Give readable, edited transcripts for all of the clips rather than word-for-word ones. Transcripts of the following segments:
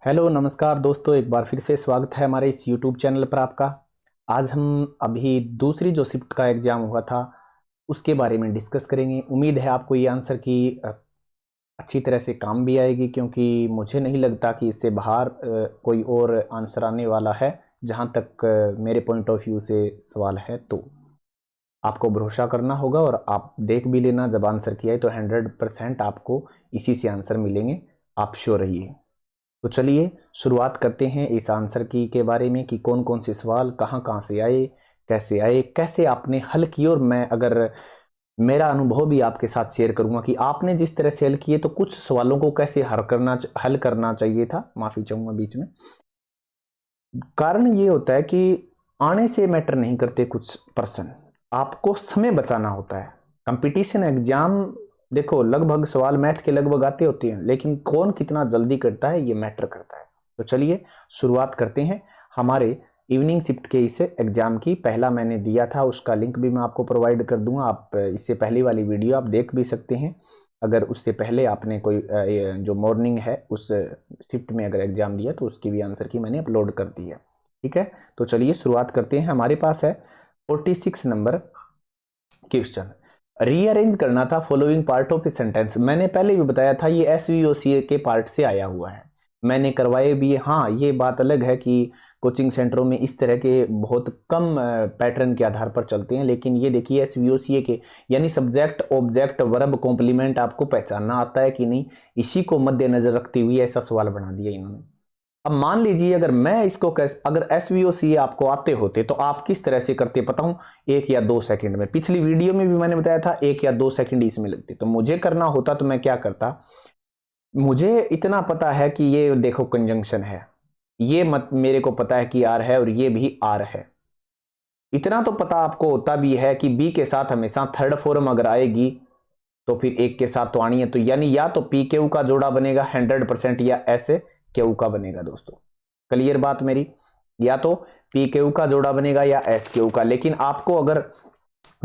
Hello नमस्कार दोस्तों, एक बार फिर से स्वागत है हमारे इस यूट्यूब चैनल पर आपका। आज हम अभी दूसरी जो शिफ्ट का एग्ज़ाम हुआ था उसके बारे में डिस्कस करेंगे। उम्मीद है आपको ये आंसर की अच्छी तरह से काम भी आएगी, क्योंकि मुझे नहीं लगता कि इससे बाहर कोई और आंसर आने वाला है। जहाँ तक मेरे पॉइंट ऑफ व्यू से सवाल है तो आपको भरोसा करना होगा और आप देख भी लेना। जब आंसर किया है तो 100% आपको इसी से आंसर मिलेंगे, आप श्योर रहिए। तो चलिए शुरुआत करते हैं इस आंसर की के बारे में कि कौन कौन से सवाल कहाँ कहाँ से आए, कैसे आपने हल किए। और मैं अगर मेरा अनुभव भी आपके साथ शेयर करूंगा कि आपने जिस तरह से हल किए तो कुछ सवालों को कैसे हल करना चाहिए था। माफ़ी चाहूँगा बीच में। कारण ये होता है कि आने से मैटर नहीं करते कुछ पर्सन, आपको समय बचाना होता है। कंपटीशन एग्जाम देखो, लगभग सवाल मैथ के लगभग आते होते हैं, लेकिन कौन कितना जल्दी करता है ये मैटर करता है। तो चलिए शुरुआत करते हैं हमारे इवनिंग शिफ्ट के इस एग्जाम की। पहला मैंने दिया था, उसका लिंक भी मैं आपको प्रोवाइड कर दूंगा। आप इससे पहले वाली वीडियो आप देख भी सकते हैं। अगर उससे पहले आपने कोई जो मॉर्निंग है उस शिफ्ट में अगर एग्जाम दिया तो उसकी भी आंसर की मैंने अपलोड कर दी है। ठीक है, तो चलिए शुरुआत करते हैं। हमारे पास है 46 नंबर क्वेश्चन। रीअरेंज करना था following part of a sentence. मैंने पहले भी बताया था ये एसवीओसी के पार्ट से आया हुआ है, मैंने करवाए भी। हाँ, ये बात अलग है कि कोचिंग सेंटरों में इस तरह के बहुत कम पैटर्न के आधार पर चलते हैं, लेकिन ये देखिए एसवीओसी के यानी सब्जेक्ट ऑब्जेक्ट वर्ब कॉम्प्लीमेंट आपको पहचानना आता है कि नहीं, इसी को मद्देनजर रखते हुए ऐसा सवाल बना दिया इन्होंने। अब मान लीजिए अगर मैं इसको अगर एसवीओसी आपको आते होते तो आप किस तरह से करते पता हूं, 1 या 2 सेकंड में। पिछली वीडियो में भी मैंने बताया था 1 या 2 सेकंड इसमें लगते। तो मुझे करना होता तो मैं क्या करता, मुझे इतना पता है कि ये देखो कंजंक्शन है, ये मत मेरे को पता है कि आर है और ये भी आर है। इतना तो पता आपको होता भी है कि बी के साथ हमेशा थर्ड फॉर्म अगर आएगी तो फिर एक के साथ तो आनी है। तो यानी या तो पी क्यू का जोड़ा बनेगा 100% या एस क्यू का बनेगा। दोस्तों क्लियर बात मेरी, या तो पी क्यू का जोड़ा बनेगा या एस क्यू का। लेकिन आपको अगर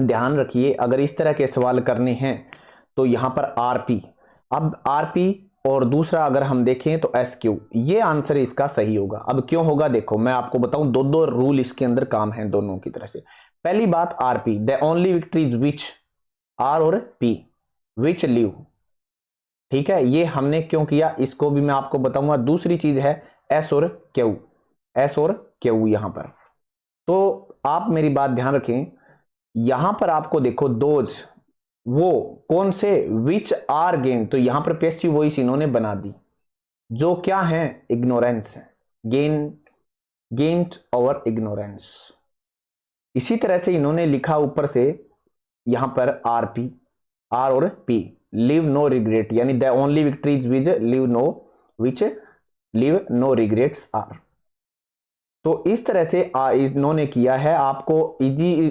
ध्यान रखिए, अगर इस तरह के सवाल करने हैं तो यहां पर आरपी, अब आरपी और दूसरा अगर हम देखें तो एस क्यू, ये आंसर इसका सही होगा। अब क्यों होगा देखो मैं आपको बताऊं, दो दो रूल इसके अंदर काम है दोनों की तरह से। पहली बात RP, the only victories which, R और पी विच लिव। ठीक है, ये हमने क्यों किया इसको भी मैं आपको बताऊंगा। दूसरी चीज है एस और क्यू, एस और क्यू यहां पर। तो आप मेरी बात ध्यान रखें, यहां पर आपको देखो दोज, वो कौन से, विच आर गेन, तो यहां पर पैसिव वॉइस इन्होंने बना दी, जो क्या है इग्नोरेंस है, गेन गेन्ड और इग्नोरेंस। इसी तरह से इन्होंने लिखा ऊपर से यहां पर आर पी, आर और पी, लिव नो रिग्रेट, यानी the only victories which live no, which live no regrets are. तो इस तरह से इन्होंने किया है, आपको इजी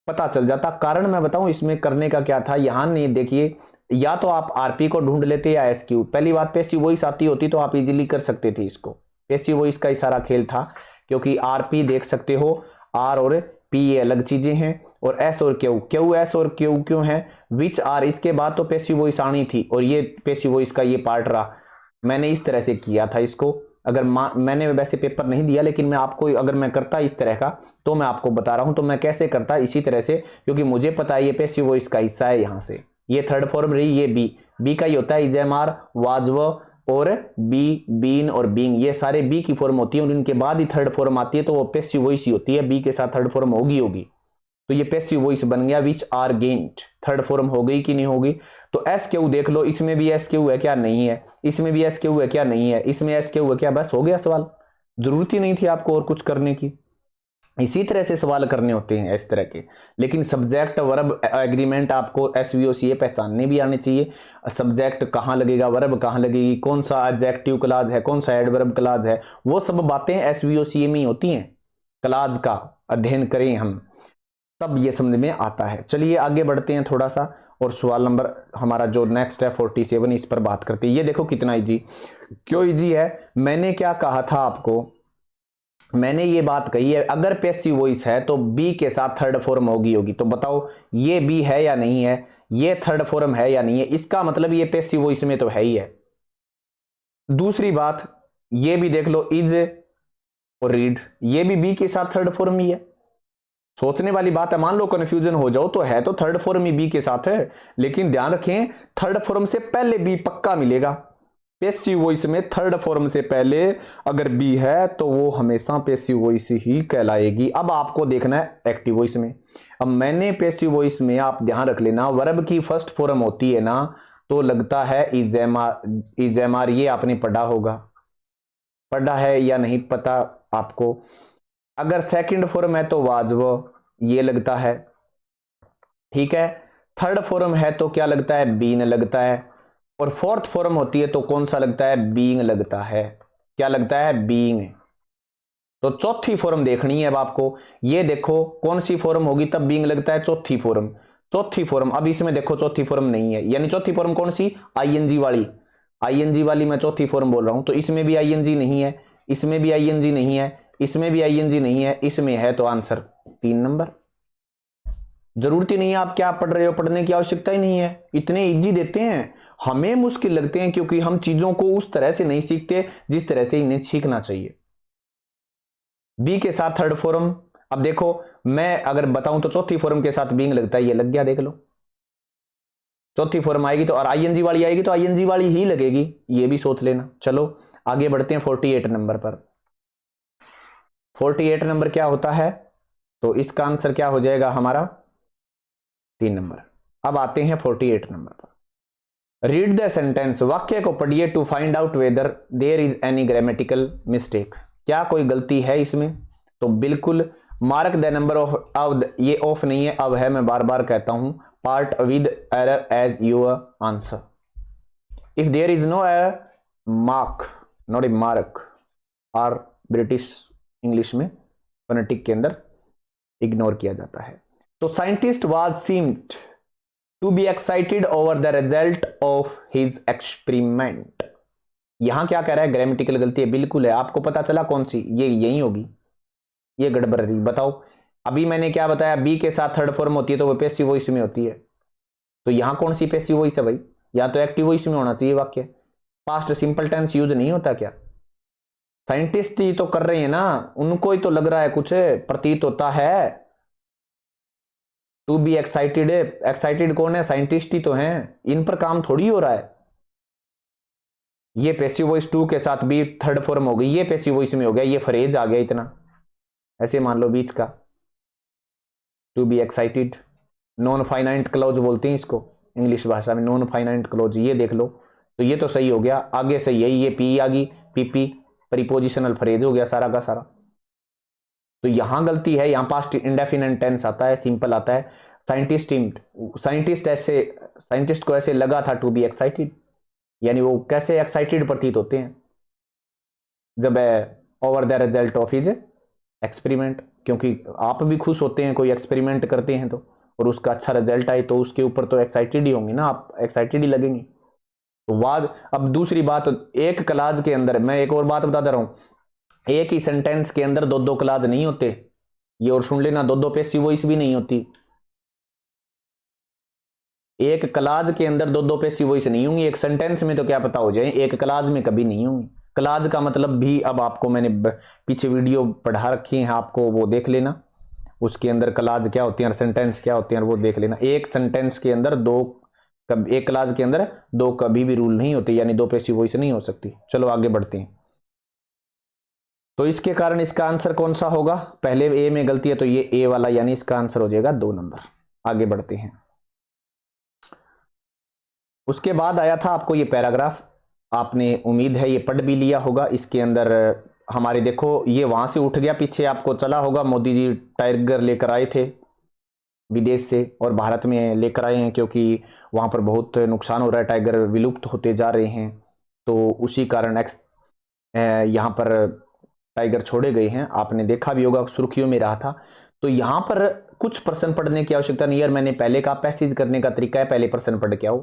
पता चल जाता। कारण मैं बताऊं इसमें करने का क्या था, यहां नहीं देखिए, या तो आप आरपी को ढूंढ लेते या एसक्यू। पहली बात पैसिव वॉइस आती होती तो आप इजीली कर सकते थे इसको, पैसिव वॉइस का ही सारा खेल था। क्योंकि आरपी देख सकते हो, आर और पी ये अलग चीजें हैं, और एस और क्यू, क्यू एस और क्यू क्यों है, विच आर, इसके बाद तो पैसिव वॉइस आनी थी और ये पैसिव वॉइस का ये पार्ट रहा। मैंने इस तरह से किया था इसको। अगर मैंने वैसे पेपर नहीं दिया, लेकिन मैं आपको अगर मैं करता इस तरह का तो मैं आपको बता रहा हूं। तो मैं कैसे करता इसी तरह से, क्योंकि मुझे पता है ये पैसिव वॉइस का हिस्सा है। यहां से ये थर्ड फॉर्म रही, ये बी का ही होता है, इजेमार वाजव और बी बीन और बींग, ये सारे बी की फॉर्म होती है और इनके बाद ही थर्ड फॉर्म आती है, तो वो पैसिव वॉइस ही होती है। बी के साथ थर्ड फॉर्म होगी। तो ये पैसिव वॉइस बन गया, which are gained, third form हो गई कि नहीं होगी। तो एस क्यू देख लो, इसमें भी एस क्यू है क्या, नहीं है। इसमें भी एस क्यू है क्या, नहीं है। इसमें एस क्यू है क्या, बस हो गया सवाल। जरूरत ही नहीं थी आपको और कुछ करने की। इसी तरह से सवाल करने होते हैं इस तरह के। लेकिन सब्जेक्ट वर्ब एग्रीमेंट आपको एसवीओसी पहचानने भी आने चाहिए। सब्जेक्ट कहां लगेगा, वर्ब कहां लगेगी, कौन सा एडजेक्टिव क्लाज है, कौन सा एडवर्ब क्लाज है, वो सब बातें एसवीओसी में ही होती हैं। क्लाज का अध्ययन करें हम, तब ये समझ में आता है। चलिए आगे बढ़ते हैं थोड़ा सा, और सवाल नंबर हमारा जो नेक्स्ट है 47, इस पर बात करते हैं। ये देखो कितना इजी, क्यों इजी है। मैंने क्या कहा था आपको, मैंने ये बात कही है, अगर पैसिव वॉइस है तो बी के साथ थर्ड फॉर्म होगी। तो बताओ ये बी है या नहीं है, ये थर्ड फॉर्म है या नहीं है। इसका मतलब ये पैसिव वॉइस में तो है ही है। दूसरी बात, ये भी देख लो इज और रीड, ये भी बी के साथ थर्ड फॉर्म ही है। सोचने वाली बात है, मान लो कंफ्यूजन हो जाओ तो थर्ड फॉर्म ही बी के साथ है, लेकिन ध्यान रखें थर्ड फॉर्म से पहले बी पक्का मिलेगा। पैसिव वॉइस में थर्ड फॉर्म से पहले अगर बी है तो वो हमेशा पैसिव वॉइस ही कहलाएगी। अब आपको देखना है एक्टिव वॉइस में। अब मैंने पैसिव वॉइस में आप ध्यान रख लेना, वर्ब की फर्स्ट फॉर्म होती है ना तो लगता है इजेमार, ये आपने पढ़ा होगा, पढ़ा है या नहीं पता आपको। अगर सेकंड फॉर्म है तो वाजब, ये लगता है, ठीक है। थर्ड फॉर्म है तो क्या लगता है, बीन लगता है। और फोर्थ फॉर्म होती है तो कौन सा लगता है, बीइंग लगता है। क्या लगता है, बीइंग। तो चौथी फॉर्म देखनी है अब आपको, ये देखो कौन सी फॉर्म होगी तब बीइंग लगता है, चौथी फॉर्म। चौथी फॉर्म, अब इसमें देखो चौथी फॉर्म नहीं है, यानी चौथी फॉर्म कौन सी, आईएनजी वाली। आईएनजी वाली मैं चौथी फॉर्म बोल रहा हूं, तो इसमें भी आईएनजी नहीं है, इसमें भी आईएनजी नहीं है, इसमें भी आईएनजी नहीं है, इसमें है, तो आंसर 3 नंबर। जरूरत ही नहीं है आप क्या पढ़ रहे हो, पढ़ने की आवश्यकता ही नहीं है, इतने इजी देते हैं, हमें मुश्किल लगते हैं क्योंकि हम चीजों को उस तरह से नहीं सीखते जिस तरह से इन्हें सीखना चाहिए। बी के साथ थर्ड फॉर्म, अब देखो मैं अगर बताऊं तो चौथी फॉर्म के साथ बीइंग लगता है, ये लग गया, देख लो। चौथी फॉर्म आएगी तो, और आईएनजी वाली आएगी तो आईएनजी वाली ही लगेगी, ये भी सोच लेना। चलो आगे बढ़ते हैं 48 नंबर पर। 48 नंबर क्या होता है, तो इसका आंसर क्या हो जाएगा हमारा 3 नंबर। अब आते हैं 48 नंबर पर। रीड द सेंटेंस, वाक्य को पढ़िए, to find out whether there is any grammatical mistake, क्या कोई गलती है इसमें। तो बिल्कुल मार्क द नंबर ऑफ, ये ऑफ नहीं है, अब है, मैं बार बार कहता हूं, part with error as your answer. If there is no error, mark, not a mark, और ब्रिटिश इंग्लिश में फोनेटिक के अंदर इग्नोर किया जाता है। तो scientist was seemed to be excited over the result of his experiment. यहां क्या कह रहा है, ग्रामेटिकल गलती है, बिल्कुल है। आपको पता चला कौन सी, ये यही होगी, ये गड़बड़ी। बताओ अभी मैंने क्या बताया, बी के साथ थर्ड फॉर्म होती है तो वो पैसिव वॉइस में होती है, तो यहां कौन सी पैसिव वॉइस है भाई, या तो एक्टिव वॉइस में होना चाहिए वाक्य। पास्ट सिंपल टेंस यूज नहीं होता क्या, साइंटिस्ट ही तो कर रहे हैं ना, उनको ही तो लग रहा है, कुछ प्रतीत होता है। टू बी एक्साइटेड, एक्साइटेड कौन है, साइंटिस्ट ही तो हैं, इन पर काम थोड़ी हो रहा है। ये पैसिव वॉइस टू के साथ बी थर्ड फॉर्म हो गई, ये पैसिव वॉइस में हो गया, ये फ्रेज आ गया इतना, ऐसे मान लो बीच का। To be excited, non finite clause बोलते हैं इसको इंग्लिश भाषा में, नॉन फाइनाइट क्लॉज, ये देख लो। तो ये तो सही हो गया, आगे सही है, ये पी आ गई, पीपी प्रीपोजिशनल फ्रेज हो गया सारा का सारा। तो यहां गलती है, यहां पास्ट इंडेफिनिट टेंस आता है, सिंपल आता है। साइंटिस्ट को ऐसे लगा था टू बी एक्साइटेड, यानी वो कैसे एक्साइटेड प्रतीत होते हैं जब over the result of his experiment, क्योंकि आप भी खुश होते हैं कोई एक्सपेरिमेंट करते हैं तो, और उसका अच्छा रिजल्ट आए तो उसके ऊपर तो एक्साइटेड ही होंगे ना, आप एक्साइटेड ही लगेंगे। तो बाद, अब दूसरी बात, एक क्लास के अंदर मैं एक और बात बता दे रहा हूं, एक ही सेंटेंस के अंदर दो दो क्लास नहीं होते, ये और सुन लेना, दो दो पैसिव वॉइस भी नहीं होती। एक क्लास के अंदर दो दो पैसिव वॉइस नहीं होंगी, एक सेंटेंस में तो क्या पता हो जाए, एक क्लास में कभी नहीं होंगी। क्लास का मतलब भी, अब आपको मैंने पीछे वीडियो पढ़ा रखी है, आपको वो देख लेना, उसके अंदर क्लास क्या होती है, सेंटेंस क्या होते हैं, वो देख लेना। एक सेंटेंस के अंदर दो, एक क्लास के अंदर दो कभी भी रूल नहीं होते, यानी दो पैसिव वॉइस नहीं हो सकती। चलो आगे बढ़ते हैं। तो इसके कारण इसका आंसर कौन सा होगा, पहले ए में गलती है तो ये ए वाला, यानी इसका आंसर हो जाएगा 2 नंबर। आगे बढ़ते हैं। उसके बाद आया था आपको ये पैराग्राफ, आपने उम्मीद है ये पढ़ भी लिया होगा। इसके अंदर हमारे देखो, ये वहां से उठ गया, पीछे आपको चला होगा, मोदी जी टाइगर लेकर आए थे विदेश से और भारत में लेकर आए हैं, क्योंकि वहां पर बहुत नुकसान हो रहा है, टाइगर विलुप्त होते जा रहे हैं, तो उसी कारण यहाँ पर टाइगर छोड़े गए हैं। आपने देखा भी होगा, सुर्खियों में रहा था। तो यहां पर कुछ प्रश्न पढ़ने की आवश्यकता नहीं है, मैंने पहले कहा पैसेज करने का तरीका है, पहले प्रश्न पढ़ के आओ,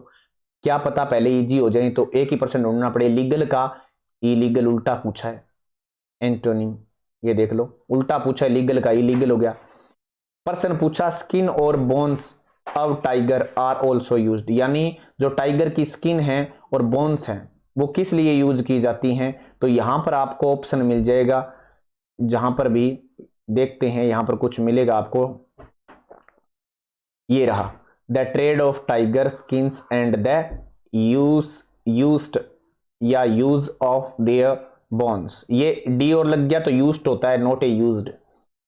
क्या पता पहले इजी हो जाए, तो एक ही प्रश्न ढूंढना पड़े। लीगल का इलीगल उल्टा पूछा है, एंटोनिम ये देख लो, उल्टा पूछा है, लीगल का इलीगल हो गया। प्रश्न पूछा स्किन और bones of tiger are also used, यानी जो टाइगर की स्किन है और बोन्स हैं वो किस लिए यूज की जाती हैं, तो यहां पर आपको ऑप्शन मिल जाएगा, जहां पर भी देखते हैं यहां पर कुछ मिलेगा आपको, ये रहा, the trade of tiger skins and the used या यूज ऑफ देयर बोन्स। ये डी और लग गया तो यूज्ड होता है, not a used.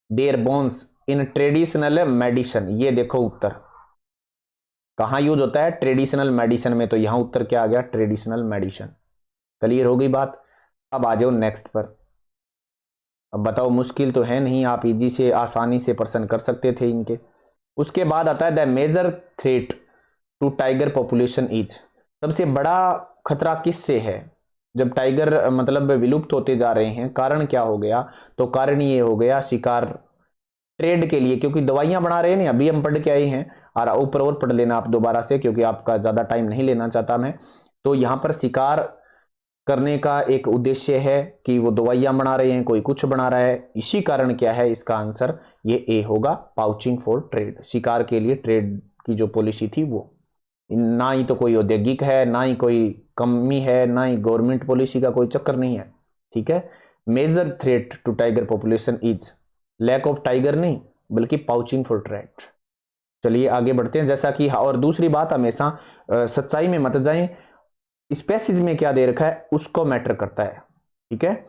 Their bones in traditional medicine, ये देखो उत्तर कहां यूज होता है, ट्रेडिशनल मेडिसिन में, तो यहां उत्तर क्या आ गया, ट्रेडिशनल मेडिसिन। क्लियर हो गई बात। अब आ जाओ नेक्स्ट पर। अब बताओ, मुश्किल तो है नहीं, आप इजी से आसानी से प्रश्न कर सकते थे इनके। उसके बाद आता है the major threat to tiger population is, सबसे बड़ा खतरा किससे है जब टाइगर मतलब विलुप्त होते जा रहे हैं, कारण क्या हो गया, तो कारण ये हो गया शिकार ट्रेड के लिए, क्योंकि दवाइयां बना रहे हैं ना, अभी हम पढ़ के आए हैं, और ऊपर और पढ़ लेना आप दोबारा से, क्योंकि आपका ज्यादा टाइम नहीं लेना चाहता मैं। तो यहां पर शिकार करने का एक उद्देश्य है कि वो दवाइयां बना रहे हैं, कोई कुछ बना रहा है, इसी कारण क्या है, इसका आंसर ये ए होगा, पाउचिंग फॉर ट्रेड, शिकार के लिए ट्रेड की जो पॉलिसी थी वो। ना ही तो कोई औद्योगिक है, ना ही कोई कमी है, ना ही गवर्नमेंट पॉलिसी का कोई चक्कर नहीं है। ठीक है, major threat to tiger population is lack of tiger नहीं, बल्कि पाउचिंग फॉर ट्रेड। चलिए आगे बढ़ते हैं। जैसा कि और दूसरी बात, हमेशा सच्चाई में मत जाएं, स्पेसिस में क्या दे रखा है उसको मैटर करता है। ठीक है,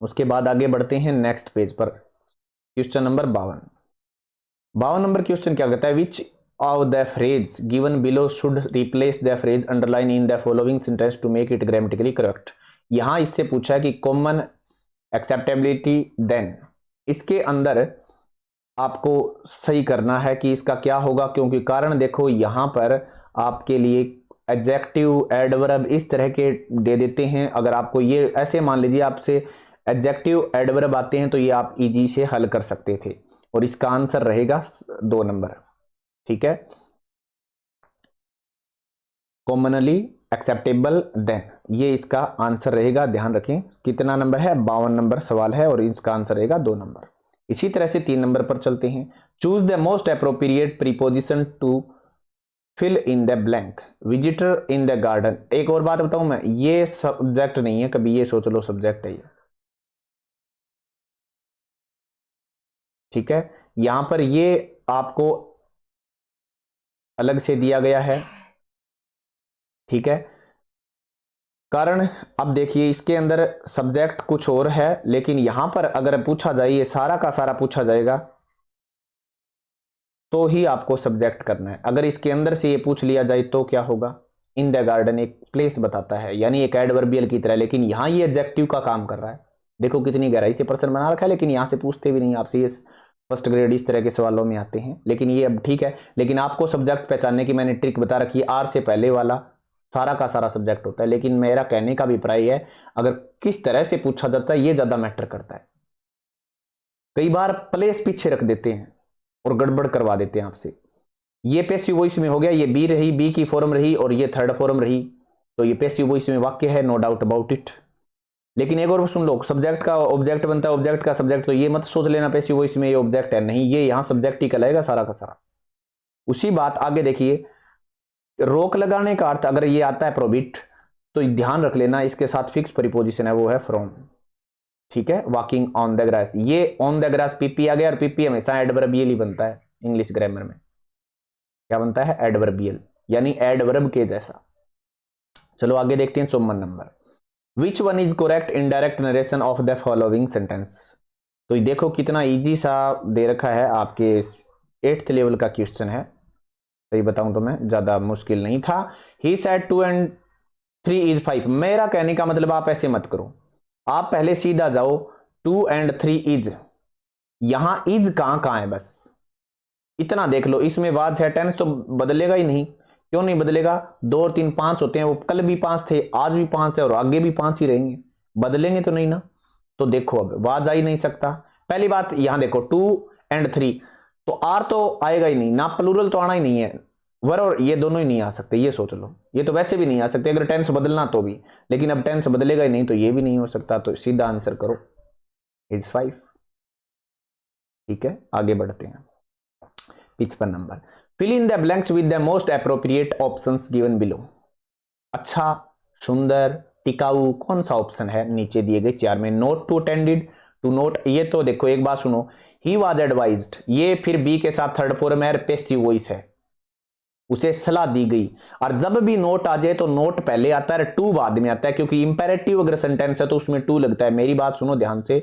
उसके बाद आगे बढ़ते हैं नेक्स्ट पेज पर, क्वेश्चन नंबर 52 नंबर क्वेश्चन क्या कहता है, which of the phrase given below should replace the phrase underline in the following sentence to make it grammatically correct. यहां इससे पूछा है कि कॉमन एक्सेप्टेबिलिटी देन, इसके अंदर आपको सही करना है कि इसका क्या होगा, क्योंकि कारण देखो यहां पर आपके लिए एडजेक्टिव एडवर्ब इस तरह के दे देते हैं। अगर आपको ये ऐसे मान लीजिए आपसे एडजेक्टिव एडवर्ब आते हैं तो ये आप इजी से हल कर सकते थे, और इसका आंसर रहेगा 2 नंबर। ठीक है, कॉमनली एक्सेप्टेबल देन, ये इसका आंसर रहेगा। ध्यान रखें कितना नंबर है, 52 नंबर सवाल है, और इसका आंसर रहेगा 2 नंबर। इसी तरह से 3 नंबर पर चलते हैं। Choose the most appropriate preposition to fill in the blank, visitor in the garden. एक और बात बताऊं मैं, ये सब्जेक्ट नहीं है, कभी ये सोच लो सब्जेक्ट है ये। ठीक है, यहां पर ये आपको अलग से दिया गया है। ठीक है, कारण अब देखिए इसके अंदर सब्जेक्ट कुछ और है, लेकिन यहां पर अगर पूछा जाए, ये सारा का सारा पूछा जाएगा तो ही आपको सब्जेक्ट करना है। अगर इसके अंदर से ये पूछ लिया जाए तो क्या होगा, इन द गार्डन एक प्लेस बताता है, यानी एक एडवर्बियल की तरह, लेकिन यहां ये एडजेक्टिव का काम कर रहा है। देखो कितनी गहराई से प्रश्न बना रखा है, लेकिन यहां से पूछते भी नहीं आपसे, ये फर्स्ट ग्रेड इस तरह के सवालों में आते हैं। लेकिन ये अब ठीक है, लेकिन आपको सब्जेक्ट पहचानने की मैंने ट्रिक बता रखी है, आर से पहले वाला सारा का सारा सब्जेक्ट होता है। लेकिन मेरा कहने का अभिप्राय है, अगर किस तरह से पूछा जाता है ये ज्यादा मैटर करता है। कई बार प्लेस पीछे रख देते हैं और गड़बड़ करवा देते हैं आपसे। ये पैसिव वॉइस में हो गया, ये बी रही, बी की फॉर्म रही, और ये थर्ड फॉर्म रही, तो ये पैसिव वॉइस में वाक्य है, नो डाउट अबाउट इट। लेकिन एक और सुन लो, सब्जेक्ट का ऑब्जेक्ट बनता है, ऑब्जेक्ट का सब्जेक्ट, तो ये मत सोच लेना पैसिव वॉइस में ये ऑब्जेक्ट है, नहीं, ये यहां सब्जेक्ट ही कहलाएगा सारा का सारा। उसी बात आगे देखिए, रोक लगाने का अर्थ अगर ये आता है प्रोहिबिट, तो ध्यान रख लेना इसके साथ फिक्स प्रीपोजिशन है, वो है फ्रॉम। ठीक है, वॉकिंग ऑन द ग्रास, ये ऑन द ग्रास पीपी आ गया, और पीपी हमेशा एडवर्बियल ही बनता है इंग्लिश ग्रामर में। क्या बनता है, एडवर्बियल, यानी एडवर्ब के जैसा। चलो आगे देखते हैं 54 number, which one is correct indirect narration of the following sentence. तो देखो कितना इजी सा दे रखा है, आपके 8th लेवल का क्वेश्चन है, सही बताऊं तो मैं, ज्यादा मुश्किल नहीं था। He said 2 and 3 is 5। मेरा कहने का मतलब आप ऐसे मत करो, आप पहले सीधा जाओ, 2 and 3 is, यहां इज कहां है, बस इतना देख लो। इसमें वाज है, टेंस तो बदलेगा ही नहीं। क्यों नहीं बदलेगा, 2 और 3 5 होते हैं, वो कल भी 5 थे, आज भी 5 है, और आगे भी 5 ही रहेंगे, बदलेंगे तो नहीं ना। तो देखो अब वाज आ ही नहीं सकता। पहली बात यहां देखो 2 and 3, तो आर तो आएगा ही नहीं ना, प्लूरल तो आना ही नहीं है, वर और ये दोनों ही नहीं आ सकते, ये सोच लो। ये तो वैसे भी नहीं आ सकते अगर टेंस बदलना तो भी, लेकिन अब टेंस बदलेगा ही नहीं, तो ये भी नहीं हो सकता, तो सीधा आंसर करो इज 5। ठीक है, आगे बढ़ते हैं 55 number, fill in the blanks with the most appropriate options given below. अच्छा, सुंदर, टिकाऊ, कौन सा ऑप्शन है नीचे दिए गए चार में? Not to attended, to not, ये तो देखो एक बात सुनो, ही वाज एडवाइज्ड, ये फिर बी के साथ थर्ड फॉर्म है, पैसिव वॉइस है, उसे सलाह दी गई। और जब भी नोट आ जाए तो नोट पहले आता है, टू बाद में आता है, क्योंकि इंपेरेटिव अगर सेंटेंस है तो उसमें टू लगता है। मेरी बात सुनो ध्यान से,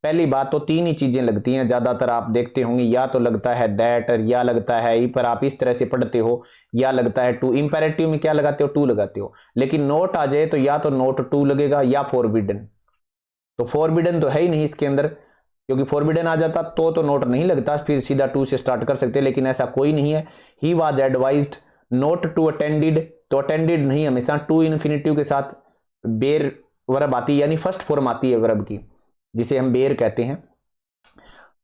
पहली बात तो तीन ही चीजें लगती हैं ज्यादातर, आप देखते होंगे, या तो लगता है दैट, या लगता है ई, पर आप इस तरह से पढ़ते हो, या लगता है टू। इंपेरेटिव में क्या लगाते हो? टू लगाते हो। लेकिन नोट आ जाए तो या तो नोट टू लगेगा या फॉरबिडन। तो फॉरबिडन तो है ही नहीं इसके अंदर, क्योंकि फॉरबिडन आ जाता तो नोट नहीं लगता, फिर सीधा टू से स्टार्ट कर सकते, लेकिन ऐसा कोई नहीं है। He was advised not to attended, तो अटेंडेड नहीं, हमेशा टू इन्फिनिटिव के साथ बेर वर्ब आती है, यानी फर्स्ट फॉर्म आती है वर्ब की, जिसे हम बेर कहते हैं।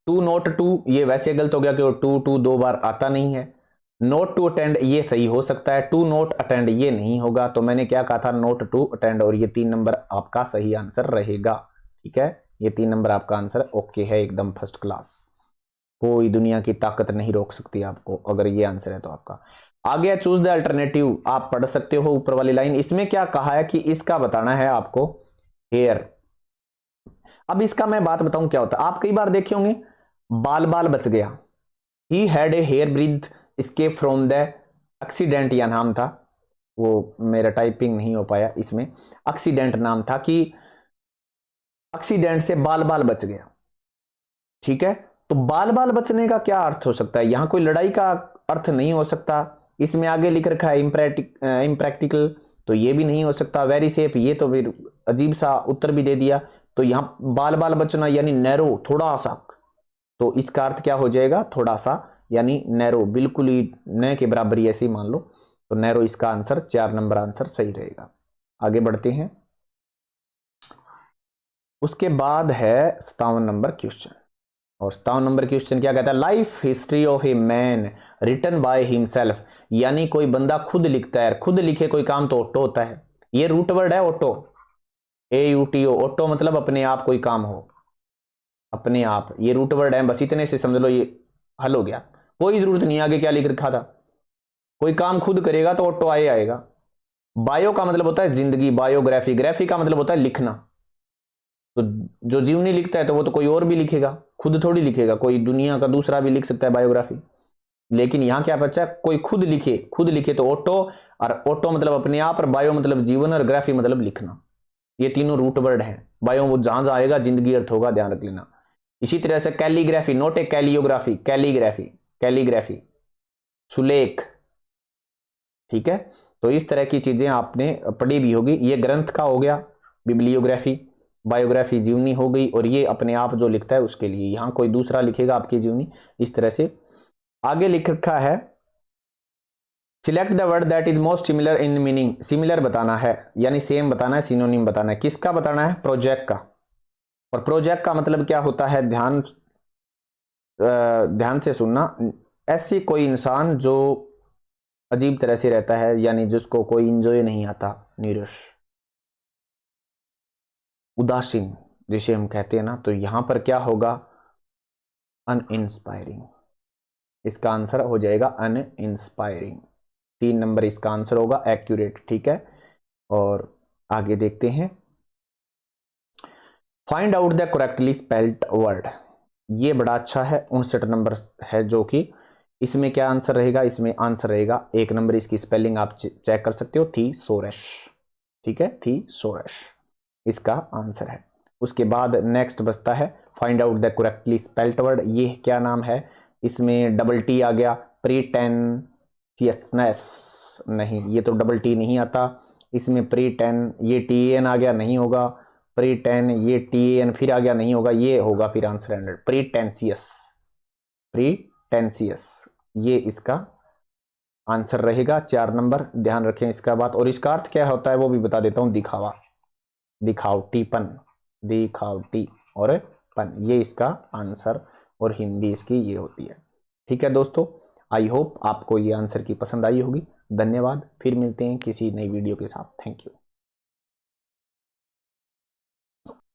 टू नोट टू, ये वैसे गलत हो गया कि टू टू दो बार आता नहीं है। नोट टू अटेंड ये सही हो सकता है, टू नोट अटेंड ये नहीं होगा। तो मैंने क्या कहा था? नोट टू अटेंड, और ये 3 नंबर आपका सही आंसर रहेगा। ठीक है, ये 3 नंबर आपका आंसर ओके है, एकदम फर्स्ट क्लास। कोई दुनिया की ताकत नहीं रोक सकती आपको, अगर ये आंसर है तो आपका। आगे चूज द अल्टरनेटिव, आप पढ़ सकते हो ऊपर वाली लाइन। इसमें क्या कहा है कि इसका बताना है आपको हेयर। अब इसका मैं बात बताऊं क्या होता है। आप कई बार देखे होंगे बाल बाल बच गया, he had a hair breadth escape from the accident, या नाम था वो, मेरा टाइपिंग नहीं हो पाया इसमें, एक्सीडेंट नाम था, कि एक्सीडेंट से बाल बाल बच गया। ठीक है, तो बाल बाल बचने का क्या अर्थ हो सकता है? यहां कोई लड़ाई का अर्थ नहीं हो सकता। इसमें आगे लिख रखा है इम्प्रैक्टिकल, तो ये भी नहीं हो सकता। वेरी सेफ, ये तो फिर अजीब सा उत्तर भी दे दिया। तो यहां बाल बाल बचना यानी नैरो, थोड़ा सा, तो इसका अर्थ क्या हो जाएगा? थोड़ा सा, यानी नैरो, बिल्कुल ही न के बराबर ही, ऐसे ही मान लो। तो नैरो इसका आंसर 4 नंबर आंसर सही रहेगा। आगे बढ़ते हैं। उसके बाद है 57 नंबर क्वेश्चन, और 57 नंबर क्वेश्चन क्या कहता है? Life history of a man written by himself, यानी कोई बंदा खुद लिखता है। खुद लिखे कोई काम तो ऑटो होता है, ये रूट वर्ड है ऑटो, AUTO, ऑटो मतलब अपने आप कोई काम हो, अपने आप, ये रूट वर्ड है। बस इतने से समझ लो ये हल हो गया, कोई जरूरत नहीं आगे क्या लिख रखा था। कोई काम खुद करेगा तो ऑटो आएगा। बायो का मतलब होता है जिंदगी, बायोग्राफी, ग्राफी का मतलब होता है लिखना। तो जो जीवनी लिखता है तो वो तो कोई और भी लिखेगा, खुद थोड़ी लिखेगा, कोई दुनिया का दूसरा भी लिख सकता है बायोग्राफी। लेकिन यहां क्या बच्चा है? कोई खुद लिखे तो ऑटो, और ऑटो मतलब अपने आप, और बायो मतलब जीवन, और ग्राफी मतलब लिखना। ये तीनों रूट वर्ड हैं। बायो वो जहां आएगा जिंदगी अर्थ होगा, ध्यान रख लेना। इसी तरह से कैलीग्राफी, नोट ए कैलियोग्राफी, कैलीग्राफी, सुलेख। ठीक है, तो इस तरह की चीजें आपने पढ़ी भी होगी। ये ग्रंथ का हो गया, बिब्लियोग्राफी, बायोग्राफी जीवनी हो गई, और ये अपने आप जो लिखता है उसके लिए, यहां कोई दूसरा लिखेगा आपकी जीवनी। इस तरह से आगे लिख रखा है, select the word that is most similar in meaning, similar बताना है यानी सेम बताना है, सिनोनिम बताना है। किसका बताना है? प्रोजेक्ट का। और प्रोजेक्ट का मतलब क्या होता है? ध्यान से सुनना। ऐसी कोई इंसान जो अजीब तरह से रहता है, यानी जिसको कोई इंजॉय नहीं आता, निरस, उदासीन जिसे हम कहते हैं ना, तो यहां पर क्या होगा? अनइंस्पायरिंग। इसका आंसर हो जाएगा अनइंस्पायरिंग। 3 नंबर इसका आंसर होगा, एक्यूरेट। ठीक है, और आगे देखते हैं। Find out the correctly spelled word, ये बड़ा अच्छा है, 59 नंबर है, जो कि इसमें क्या आंसर रहेगा? इसमें आंसर रहेगा 1 नंबर, इसकी स्पेलिंग आप चेक कर सकते हो, थीसोरस। ठीक है, थीसोरस इसका आंसर है। उसके बाद नेक्स्ट बचता है find out the correctly spelled word. ये क्या नाम है? इसमें डबल टी आ गया, प्रीटेंशियसनेस, नहीं ये तो डबल टी नहीं आता। इसमें प्रीटेन, ये TAN आ गया, नहीं होगा। प्रीटेन, ये TAN फिर आ गया, नहीं होगा। ये होगा फिर आंसर 100, प्रीटेंशियस, ये इसका आंसर रहेगा 4 नंबर। ध्यान रखें इसका बात। और इसका अर्थ क्या होता है वो भी बता देता हूं, दिखावा, दिखावटीपन, दिखावटी और पन, ये इसका आंसर, और हिंदी इसकी ये होती है। ठीक है दोस्तों, आई होप आपको ये आंसर की पसंद आई होगी। धन्यवाद, फिर मिलते हैं किसी नई वीडियो के साथ। Thank you.